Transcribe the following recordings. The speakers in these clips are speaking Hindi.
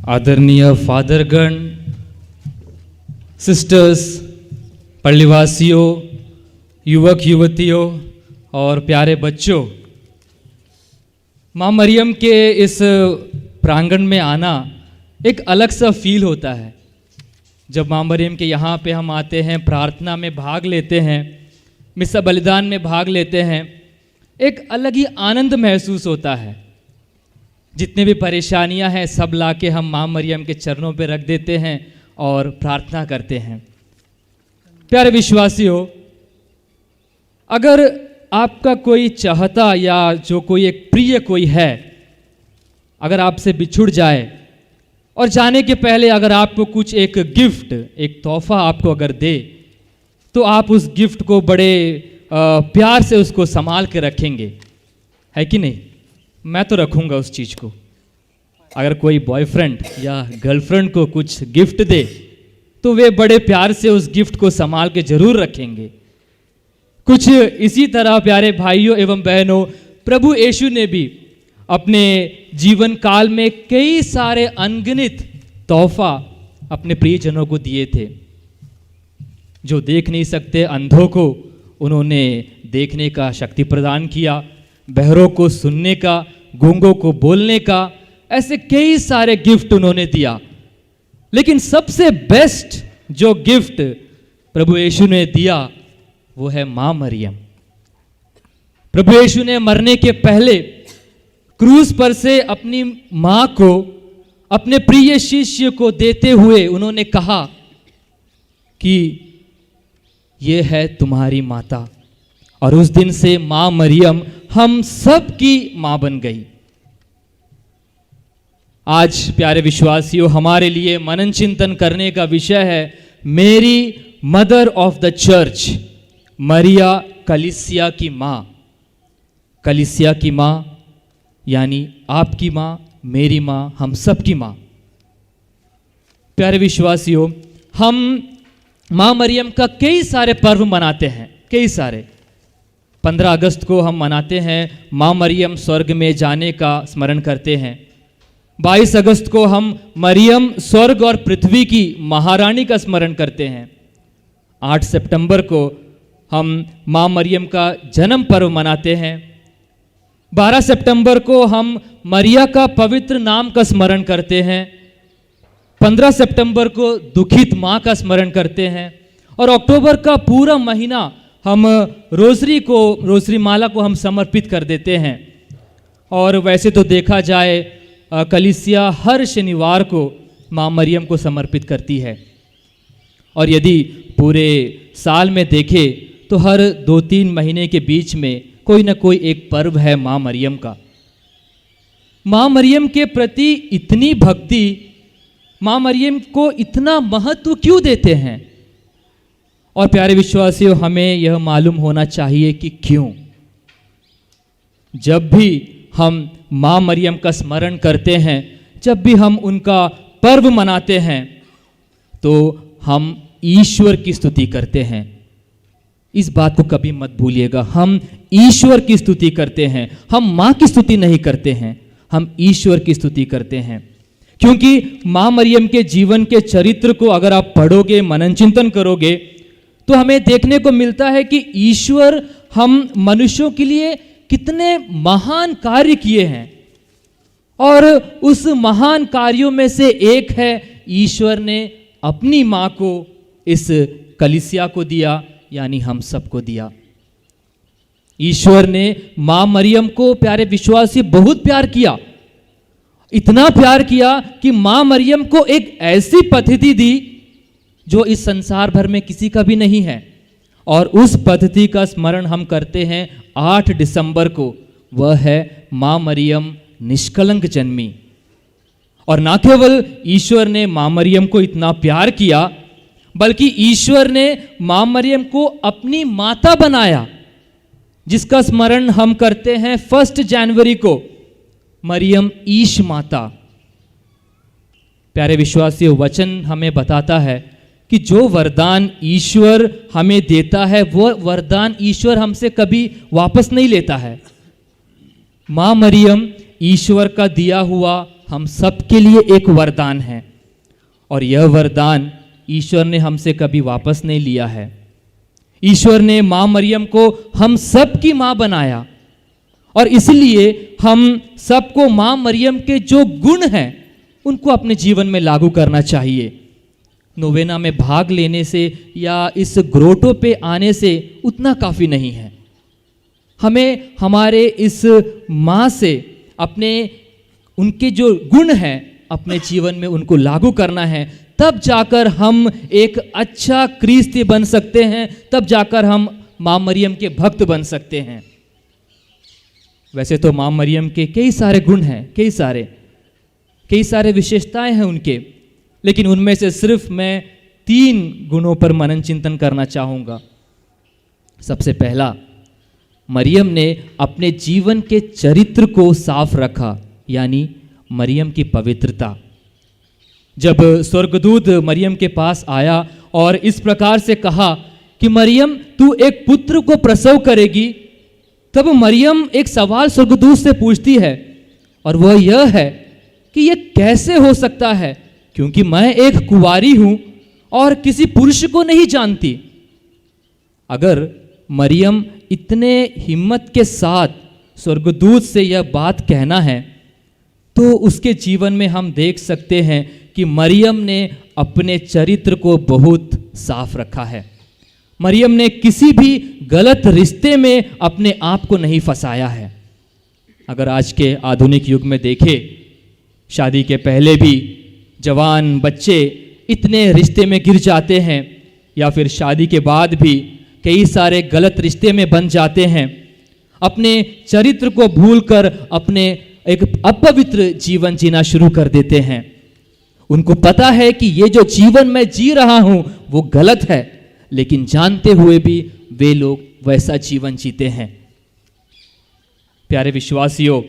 आदरणीय फादरगण, सिस्टर्स, पल्लीवासियों, युवक युवतियों और प्यारे बच्चों, माँ मरियम के इस प्रांगण में आना एक अलग सा फील होता है। जब माँ मरियम के यहाँ पे हम आते हैं, प्रार्थना में भाग लेते हैं, मिस्सा बलिदान में भाग लेते हैं, एक अलग ही आनंद महसूस होता है। जितने भी परेशानियां हैं सब लाके हम माँ मरियम के चरणों पे रख देते हैं और प्रार्थना करते हैं। प्यारे विश्वासियों, अगर आपका कोई चाहता या जो कोई एक प्रिय कोई है, अगर आपसे बिछुड़ जाए और जाने के पहले अगर आपको कुछ एक गिफ्ट, एक तोहफा आपको अगर दे, तो आप उस गिफ्ट को बड़े प्यार से उसको संभाल के रखेंगे, है कि नहीं? मैं तो रखूँगा उस चीज़ को। अगर कोई बॉयफ्रेंड या गर्लफ्रेंड को कुछ गिफ्ट दे तो वे बड़े प्यार से उस गिफ्ट को संभाल के जरूर रखेंगे। कुछ इसी तरह प्यारे भाइयों एवं बहनों, प्रभु यीशु ने भी अपने जीवन काल में कई सारे अनगिनत तोहफा अपने प्रियजनों को दिए थे। जो देख नहीं सकते अंधों को उन्होंने देखने का शक्ति प्रदान किया, बहरों को सुनने का, गूंगों को बोलने का, ऐसे कई सारे गिफ्ट उन्होंने दिया। लेकिन सबसे बेस्ट जो गिफ्ट प्रभु यीशु ने दिया वो है माँ मरियम। प्रभु यीशु ने मरने के पहले क्रूस पर से अपनी माँ को, अपने प्रिय शिष्य को देते हुए उन्होंने कहा कि ये है तुम्हारी माता। और उस दिन से माँ मरियम हम सब की माँ बन गई। आज प्यारे विश्वासियों, हमारे लिए मनन चिंतन करने का विषय है मेरी मदर ऑफ द चर्च, मरिया कलीसिया की माँ। कलीसिया की माँ यानी आपकी माँ, मेरी माँ, हम सब की माँ। प्यारे विश्वासियों, हम माँ मरियम का कई सारे पर्व मनाते हैं, कई सारे। 15 अगस्त को हम मनाते हैं, माँ मरियम स्वर्ग में जाने का स्मरण करते हैं। 22 अगस्त को हम मरियम स्वर्ग और पृथ्वी की महारानी का स्मरण करते हैं। 8 सितंबर को हम माँ मरियम का जन्म पर्व मनाते हैं। 12 सितंबर को हम मरिया का पवित्र नाम का स्मरण करते हैं। 15 सितंबर को दुखित माँ का स्मरण करते हैं। और अक्टूबर का पूरा महीना हम रोजरी माला को हम समर्पित कर देते हैं। और वैसे तो देखा जाए कलीसिया हर शनिवार को माँ मरियम को समर्पित करती है। और यदि पूरे साल में देखें तो हर 2-3 महीने के बीच में कोई ना कोई एक पर्व है माँ मरियम का। माँ मरियम के प्रति इतनी भक्ति, माँ मरियम को इतना महत्व क्यों देते हैं? और प्यारे विश्वासियों, हमें यह मालूम होना चाहिए कि क्यों। जब भी हम माँ मरियम का स्मरण करते हैं, जब भी हम उनका पर्व मनाते हैं, तो हम ईश्वर की स्तुति करते हैं। इस बात को कभी मत भूलिएगा, हम ईश्वर की स्तुति करते हैं, हम माँ की स्तुति नहीं करते हैं, हम ईश्वर की स्तुति करते हैं। क्योंकि माँ मरियम के जीवन के चरित्र को अगर आप पढ़ोगे, मनन चिंतन करोगे, तो हमें देखने को मिलता है कि ईश्वर हम मनुष्यों के लिए कितने महान कार्य किए हैं। और उस महान कार्यों में से एक है ईश्वर ने अपनी माँ को इस कलीसिया को दिया, यानी हम सबको दिया। ईश्वर ने माँ मरियम को, प्यारे विश्वासी, बहुत प्यार किया। इतना प्यार किया कि माँ मरियम को एक ऐसी पद्धति दी जो इस संसार भर में किसी का भी नहीं है। और उस पद्धति का स्मरण हम करते हैं 8 दिसंबर को। वह है माँ मरियम निष्कलंक जन्मी। और ना केवल ईश्वर ने माँ मरियम को इतना प्यार किया, बल्कि ईश्वर ने माँ मरियम को अपनी माता बनाया, जिसका स्मरण हम करते हैं 1 जनवरी को, मरियम ईश माता। प्यारे विश्वासियों, वचन हमें बताता है कि जो वरदान ईश्वर हमें देता है, वो वरदान ईश्वर हमसे कभी वापस नहीं लेता है। माँ मरियम ईश्वर का दिया हुआ हम सबके लिए एक वरदान है, और यह वरदान ईश्वर ने हमसे कभी वापस नहीं लिया है। ईश्वर ने माँ मरियम को हम सब की माँ बनाया, और इसलिए हम सबको माँ मरियम के जो गुण हैं उनको अपने जीवन में लागू करना चाहिए। नोवेना में भाग लेने से या इस ग्रोटो पे आने से उतना काफ़ी नहीं है। हमें हमारे इस माँ से अपने उनके जो गुण हैं अपने जीवन में उनको लागू करना है, तब जाकर हम एक अच्छा क्रिस्ती बन सकते हैं, तब जाकर हम माँ मरियम के भक्त बन सकते हैं। वैसे तो माँ मरियम के कई सारे गुण हैं, कई सारे विशेषताएं हैं उनके, लेकिन उनमें से सिर्फ मैं 3 गुणों पर मनन चिंतन करना चाहूँगा। सबसे पहला, मरियम ने अपने जीवन के चरित्र को साफ रखा, यानी मरियम की पवित्रता। जब स्वर्गदूत मरियम के पास आया और इस प्रकार से कहा कि मरियम तू एक पुत्र को प्रसव करेगी, तब मरियम एक सवाल स्वर्गदूत से पूछती है, और वह यह है कि यह कैसे हो सकता है, क्योंकि मैं एक कुंवारी हूं और किसी पुरुष को नहीं जानती। अगर मरियम इतने हिम्मत के साथ स्वर्गदूत से यह बात कहना है, तो उसके जीवन में हम देख सकते हैं कि मरियम ने अपने चरित्र को बहुत साफ रखा है। मरियम ने किसी भी गलत रिश्ते में अपने आप को नहीं फंसाया है। अगर आज के आधुनिक युग में देखें, शादी के पहले भी जवान बच्चे इतने रिश्ते में गिर जाते हैं, या फिर शादी के बाद भी कई सारे गलत रिश्ते में बन जाते हैं, अपने चरित्र को भूलकर अपने एक अपवित्र जीवन जीना शुरू कर देते हैं। उनको पता है कि ये जो जीवन मैं जी रहा हूं वो गलत है, लेकिन जानते हुए भी वे लोग वैसा जीवन जीते हैं। प्यारे विश्वासियों,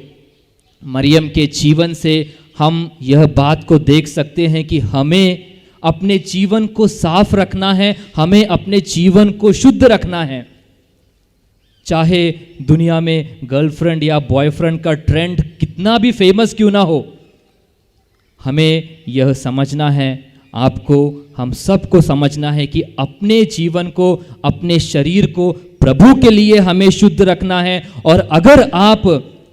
मरियम के जीवन से हम यह बात को देख सकते हैं कि हमें अपने जीवन को साफ रखना है, हमें अपने जीवन को शुद्ध रखना है। चाहे दुनिया में गर्लफ्रेंड या बॉयफ्रेंड का ट्रेंड कितना भी फेमस क्यों ना हो, हमें यह समझना है, आपको हम सबको समझना है कि अपने जीवन को, अपने शरीर को प्रभु के लिए हमें शुद्ध रखना है। और अगर आप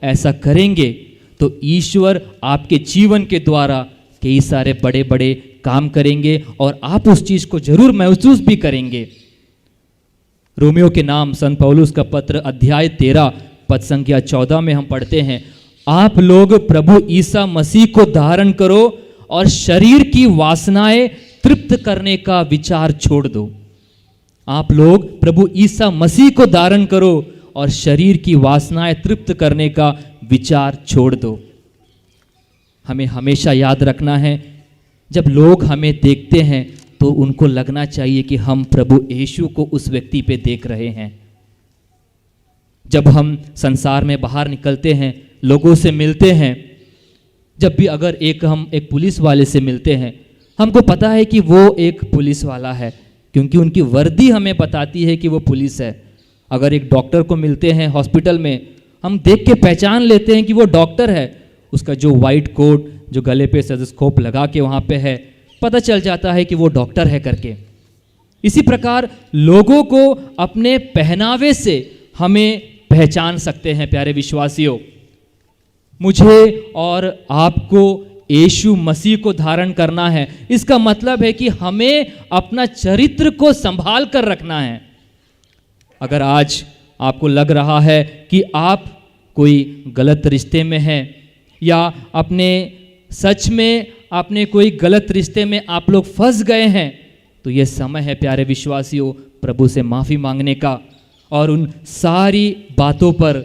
ऐसा करेंगे तो ईश्वर आपके जीवन के द्वारा कई सारे बड़े बड़े काम करेंगे और आप उस चीज को जरूर महसूस भी करेंगे। रोमियो के नाम संत पौलुस का पत्र अध्याय 13 पद संख्या 14 में हम पढ़ते हैं, आप लोग प्रभु ईसा मसीह को धारण करो और शरीर की वासनाएं तृप्त करने का विचार छोड़ दो। आप लोग प्रभु ईसा मसीह को धारण करो और शरीर की वासनाएं तृप्त करने का विचार छोड़ दो। हमें हमेशा याद रखना है, जब लोग हमें देखते हैं तो उनको लगना चाहिए कि हम प्रभु यीशु को उस व्यक्ति पे देख रहे हैं। जब हम संसार में बाहर निकलते हैं, लोगों से मिलते हैं, जब भी अगर हम एक पुलिस वाले से मिलते हैं, हमको पता है कि वो एक पुलिस वाला है, क्योंकि उनकी वर्दी हमें बताती है कि वो पुलिस है। अगर एक डॉक्टर को मिलते हैं हॉस्पिटल में, हम देख के पहचान लेते हैं कि वो डॉक्टर है। उसका जो वाइट कोट, जो गले पे स्टेथोस्कोप लगा के वहाँ पे है, पता चल जाता है कि वो डॉक्टर है करके। इसी प्रकार लोगों को अपने पहनावे से हमें पहचान सकते हैं। प्यारे विश्वासियों, मुझे और आपको यीशु मसीह को धारण करना है। इसका मतलब है कि हमें अपना चरित्र को संभाल कर रखना है। अगर आज आपको लग रहा है कि आप कोई गलत रिश्ते में हैं, या अपने सच में आपने कोई गलत रिश्ते में आप लोग फंस गए हैं, तो ये समय है प्यारे विश्वासियों प्रभु से माफ़ी मांगने का, और उन सारी बातों पर,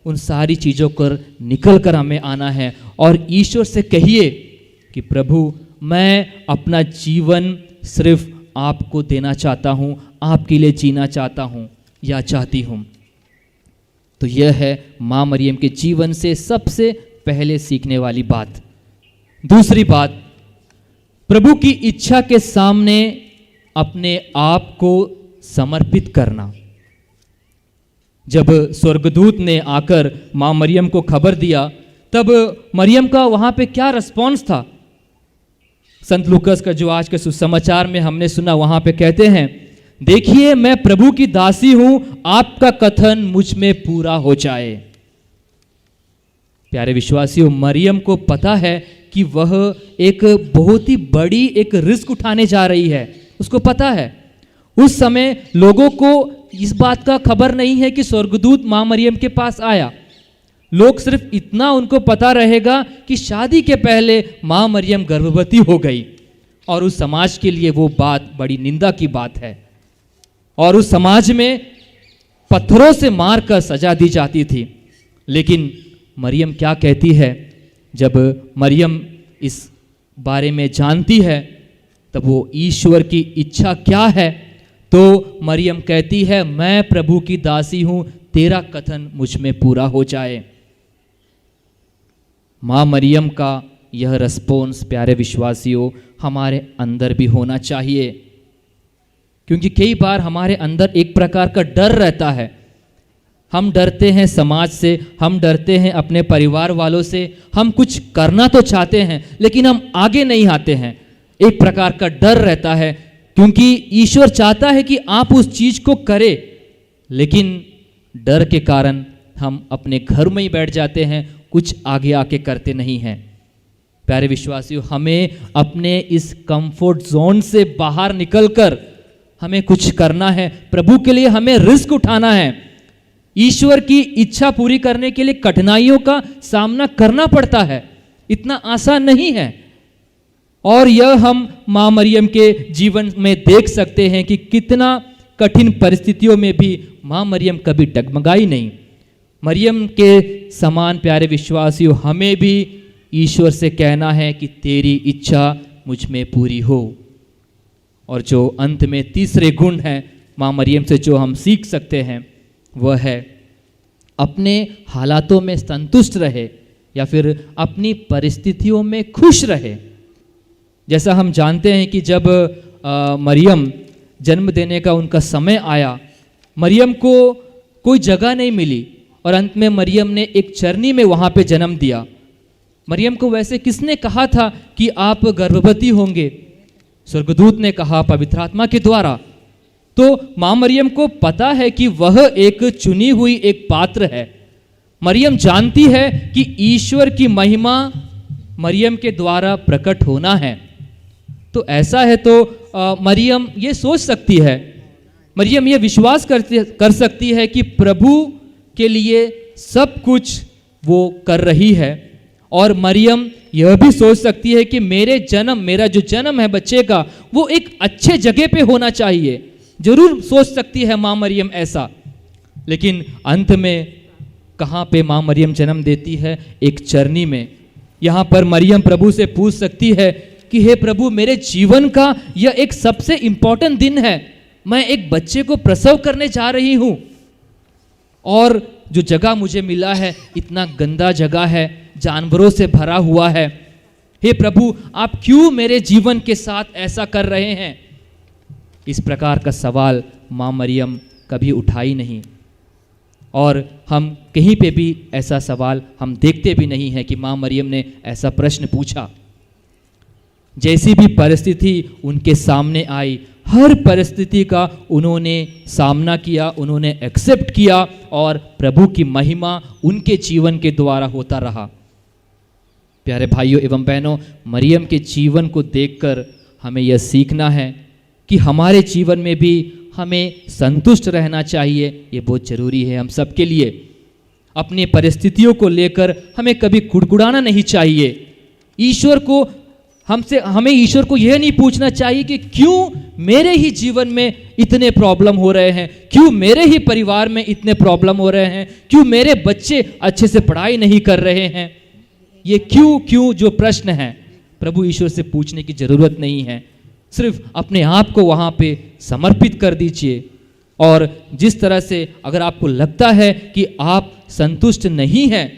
उन सारी चीज़ों पर निकल कर हमें आना है और ईश्वर से कहिए कि प्रभु मैं अपना जीवन सिर्फ आपको देना चाहता हूँ, आपके लिए जीना चाहता हूँ या चाहती हूँ। तो यह है माँ मरियम के जीवन से सबसे पहले सीखने वाली बात। दूसरी बात, प्रभु की इच्छा के सामने अपने आप को समर्पित करना। जब स्वर्गदूत ने आकर माँ मरियम को खबर दिया तब मरियम का वहाँ पे क्या रिस्पॉन्स था? संत लूकास का जो आज के सुसमाचार में हमने सुना, वहाँ पे कहते हैं, देखिए मैं प्रभु की दासी हूं, आपका कथन मुझ में पूरा हो जाए। प्यारे विश्वासियों, मरियम को पता है कि वह एक बहुत ही बड़ी एक रिस्क उठाने जा रही है। उसको पता है। उस समय लोगों को इस बात का खबर नहीं है कि स्वर्गदूत मां मरियम के पास आया। लोग सिर्फ इतना उनको पता रहेगा कि शादी के पहले मां मरियम गर्भवती हो गई, और उस समाज के लिए वो बात बड़ी निंदा की बात है। और उस समाज में पत्थरों से मारकर सजा दी जाती थी। लेकिन मरियम क्या कहती है? जब मरियम इस बारे में जानती है, तब वो ईश्वर की इच्छा क्या है, तो मरियम कहती है, मैं प्रभु की दासी हूं, तेरा कथन मुझ में पूरा हो जाए। मां मरियम का यह रिस्पॉन्स प्यारे विश्वासियों हमारे अंदर भी होना चाहिए, क्योंकि कई बार हमारे अंदर एक प्रकार का डर रहता है। हम डरते हैं समाज से, हम डरते हैं अपने परिवार वालों से, हम कुछ करना तो चाहते हैं लेकिन हम आगे नहीं आते हैं। एक प्रकार का डर रहता है, क्योंकि ईश्वर चाहता है कि आप उस चीज को करें, लेकिन डर के कारण हम अपने घर में ही बैठ जाते हैं, कुछ आगे आके करते नहीं हैं। प्यारे विश्वासियों, हमें अपने इस कंफर्ट जोन से बाहर निकलकर हमें कुछ करना है। प्रभु के लिए हमें रिस्क उठाना है। ईश्वर की इच्छा पूरी करने के लिए कठिनाइयों का सामना करना पड़ता है, इतना आसान नहीं है। और यह हम मां मरियम के जीवन में देख सकते हैं कि कितना कठिन परिस्थितियों में भी मां मरियम कभी डगमगाई नहीं। मरियम के समान प्यारे विश्वासियों, हमें भी ईश्वर से कहना है कि तेरी इच्छा मुझ में पूरी हो। और जो अंत में तीसरे गुण है मां मरियम से जो हम सीख सकते हैं, वह है अपने हालातों में संतुष्ट रहे या फिर अपनी परिस्थितियों में खुश रहे। जैसा हम जानते हैं कि जब मरियम जन्म देने का उनका समय आया, मरियम को कोई जगह नहीं मिली और अंत में मरियम ने एक चरनी में वहाँ पे जन्म दिया। मरियम को वैसे किसने कहा था कि आप गर्भवती होंगे? स्वर्गदूत ने कहा, पवित्र आत्मा के द्वारा। तो मां मरियम को पता है कि वह एक चुनी हुई एक पात्र है। मरियम जानती है कि ईश्वर की महिमा मरियम के द्वारा प्रकट होना है। तो ऐसा है तो मरियम ये सोच सकती है, मरियम ये विश्वास कर सकती है कि प्रभु के लिए सब कुछ वो कर रही है। और मरियम यह भी सोच सकती है कि मेरा जो जन्म है बच्चे का, वो एक अच्छे जगह पे होना चाहिए। जरूर सोच सकती है मां मरियम ऐसा। लेकिन अंत में कहाँ पे मां मरियम जन्म देती है? एक चरनी में। यहाँ पर मरियम प्रभु से पूछ सकती है कि हे प्रभु, मेरे जीवन का यह एक सबसे इंपॉर्टेंट दिन है, मैं एक बच्चे को प्रसव करने जा रही हूँ, और जो जगह मुझे मिला है इतना गंदा जगह है, जानवरों से भरा हुआ है। हे प्रभु, आप क्यों मेरे जीवन के साथ ऐसा कर रहे हैं? इस प्रकार का सवाल मां मरियम कभी उठाई नहीं, और हम कहीं पे भी ऐसा सवाल हम देखते भी नहीं है कि मां मरियम ने ऐसा प्रश्न पूछा। जैसी भी परिस्थिति उनके सामने आई, हर परिस्थिति का उन्होंने सामना किया, उन्होंने एक्सेप्ट किया, और प्रभु की महिमा उनके जीवन के द्वारा होता रहा। प्यारे भाइयों एवं बहनों, मरियम के जीवन को देखकर हमें यह सीखना है कि हमारे जीवन में भी हमें संतुष्ट रहना चाहिए। ये बहुत जरूरी है हम सबके लिए। अपनी परिस्थितियों को लेकर हमें कभी कुड़कुड़ाना नहीं चाहिए। हमें ईश्वर को यह नहीं पूछना चाहिए कि क्यों मेरे ही जीवन में इतने प्रॉब्लम हो रहे हैं, क्यों मेरे ही परिवार में इतने प्रॉब्लम हो रहे हैं, क्यों मेरे बच्चे अच्छे से पढ़ाई नहीं कर रहे हैं। ये क्यों जो प्रश्न है, प्रभु ईश्वर से पूछने की जरूरत नहीं है। सिर्फ अपने आप को वहाँ पे समर्पित कर दीजिए, और जिस तरह से अगर आपको लगता है कि आप संतुष्ट नहीं हैं,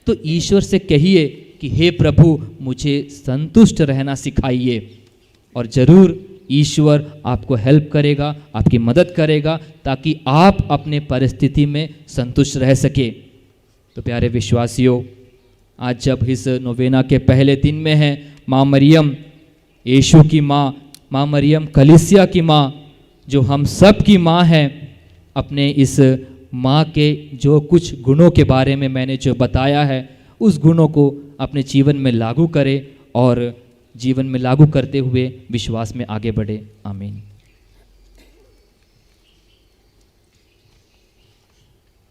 तो ईश्वर से कहिए कि हे प्रभु, मुझे संतुष्ट रहना सिखाइए। और जरूर ईश्वर आपको हेल्प करेगा, आपकी मदद करेगा, ताकि आप अपने परिस्थिति में संतुष्ट रह सके। तो प्यारे विश्वासियों, आज जब इस नोवेना के पहले दिन में हैं, माँ मरियम यीशु की माँ, माँ मरियम कलीसिया की माँ, जो हम सब की माँ है, अपने इस माँ के जो कुछ गुणों के बारे में मैंने जो बताया है, उस गुणों को अपने जीवन में लागू करें और जीवन में लागू करते हुए विश्वास में आगे बढ़े। आमीन।